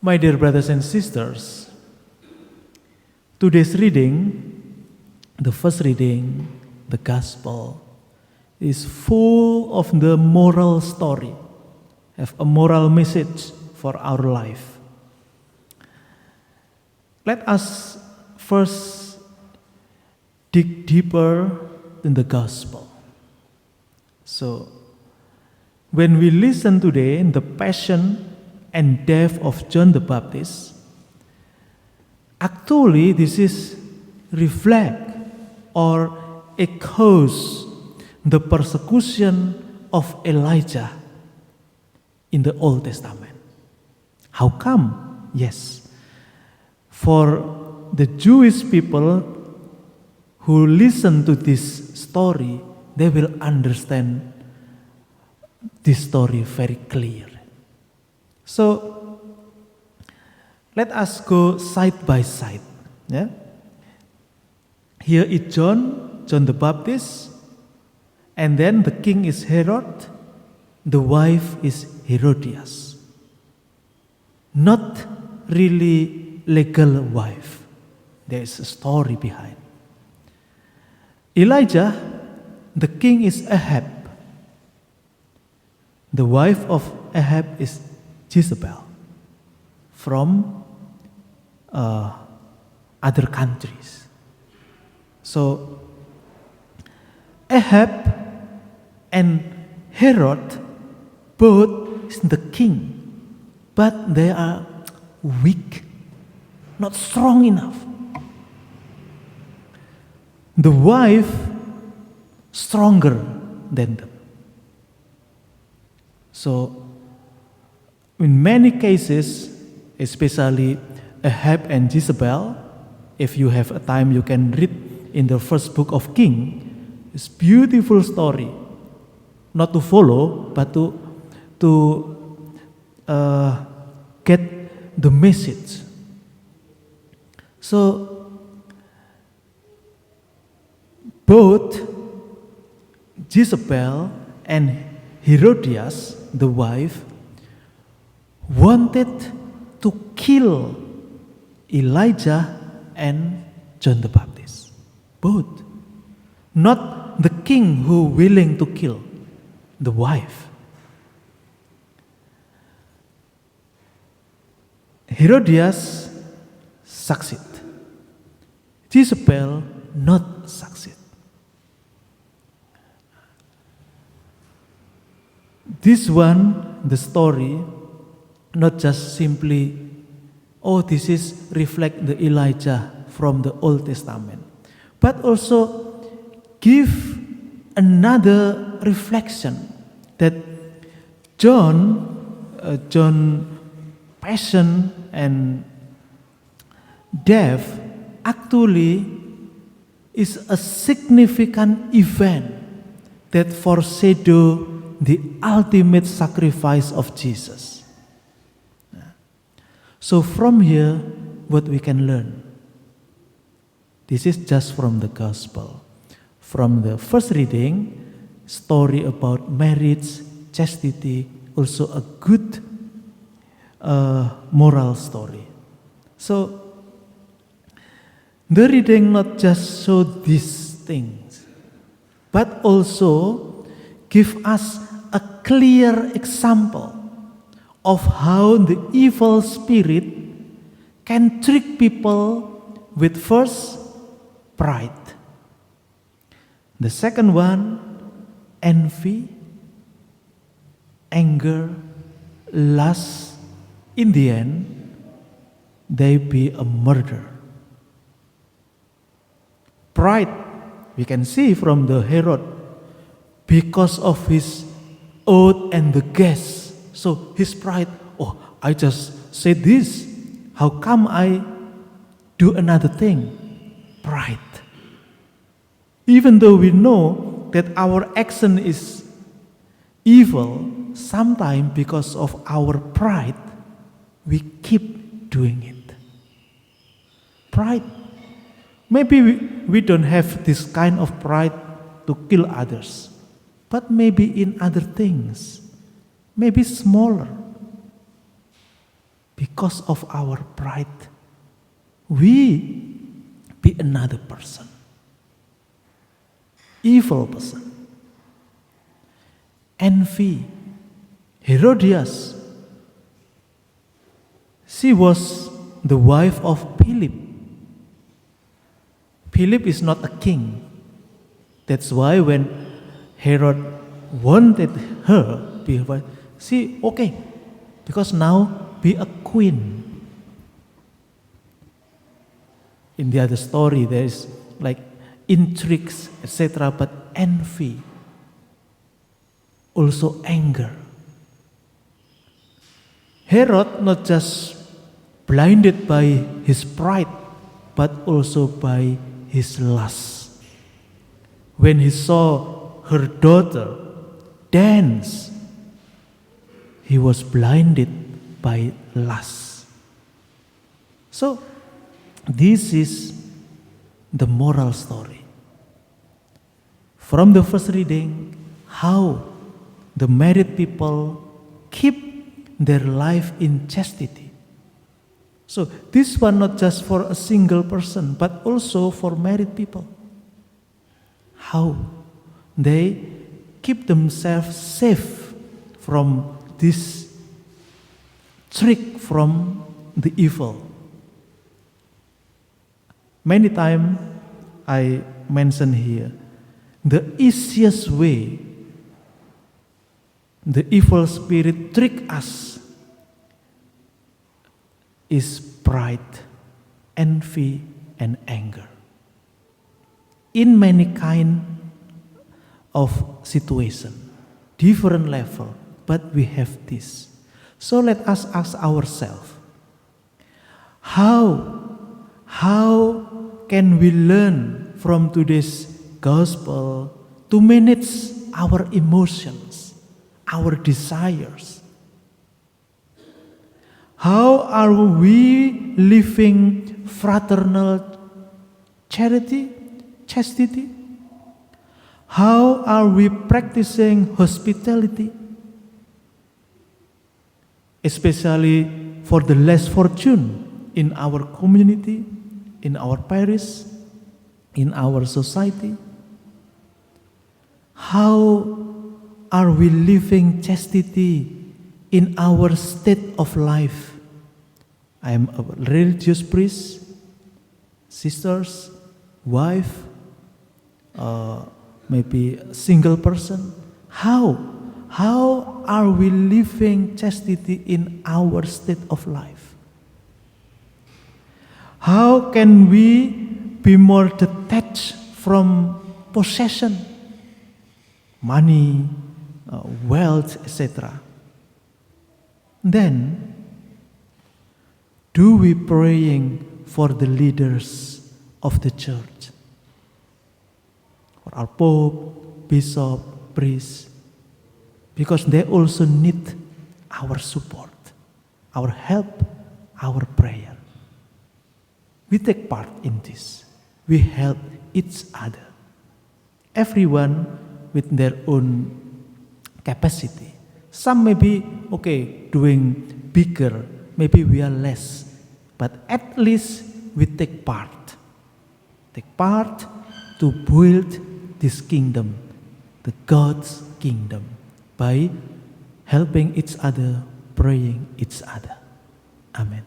My dear brothers and sisters, today's reading, the first reading, the Gospel, is full of the moral story, have a moral message for our life. Let us first dig deeper in the Gospel. So, when we listen today the passion and death of John the Baptist, actually this is reflect or echoes the persecution of Elijah in the Old Testament. How come? Yes, for the Jewish people who listen to this story, they will understand this story very clear. So, let us go side by side. Yeah? Here is John the Baptist, and then the king is Herod, the wife is Herodias. Not really legal wife. There is a story behind. Elijah, the king is Ahab. The wife of Ahab is Jezebel from other countries. So Ahab and Herod both is the king, but they are weak, not strong enough. The wife stronger than them. So in many cases, especially Ahab and Jezebel, if you have a time you can read in the first book of Kings. It's beautiful story, not to follow, but to get the message. So both Jezebel and Herodias, the wife, wanted to kill Elijah and John the Baptist. Both. Not the king who willing to kill, the wife. Herodias succeed. Jezebel not succeed. This one, the story, not just simply, this is reflect the Elijah from the Old Testament, but also give another reflection that John passion and death actually is a significant event that foreshadow the ultimate sacrifice of Jesus. So from here, what we can learn? This is just from the Gospel. From the first reading, story about marriage, chastity, also a good moral story. So, the reading not just show these things, but also give us a clear example of how the evil spirit can trick people with first, pride. The second one, envy, anger, lust. In the end, they be a murder. Pride, we can see from the Herod, because of his oath and the guests. So his pride, I just said this. How come I do another thing? Pride. Even though we know that our action is evil, sometimes because of our pride, we keep doing it. Pride. Maybe we don't have this kind of pride to kill others, but maybe in other things, maybe smaller. because of our pride, we be another person, evil person. Envy. Herodias, she was the wife of Philip. Philip is not a king. That's why when Herod wanted her to be a wife, she, okay, because now be a queen. In the other story, there is like intrigues, etc., but envy, also anger. Herod not just blinded by his pride, but also by his lust. When he saw her daughter dance, he was blinded by lust. So, this is the moral story. From the first reading, how the married people keep their life in chastity. So this one not just for a single person, but also for married people. How they keep themselves safe from this trick from the evil. Many times I mention here, the easiest way the evil spirit trick us is pride, envy, and anger. In many kind of situation, different level, but we have this. So let us ask ourselves, how can we learn from today's gospel to manage our emotions, our desires? How are we living fraternal charity, chastity? How are we practicing hospitality? Especially for the less fortunate in our community, in our parish, in our society. How are we living chastity in our state of life? I am a religious priest, sisters, wife, maybe a single person. How are we living chastity in our state of life? How can we be more detached from possession, money, wealth, etc.? Then, do we praying for the leaders of the church? For our Pope, Bishop, priest, because they also need our support, our help, our prayer. We take part in this. We help each other. Everyone with their own capacity. Some may be, doing bigger. Maybe we are less. But at least we take part. Take part to build this kingdom, the God's kingdom, by helping each other, praying each other. Amen.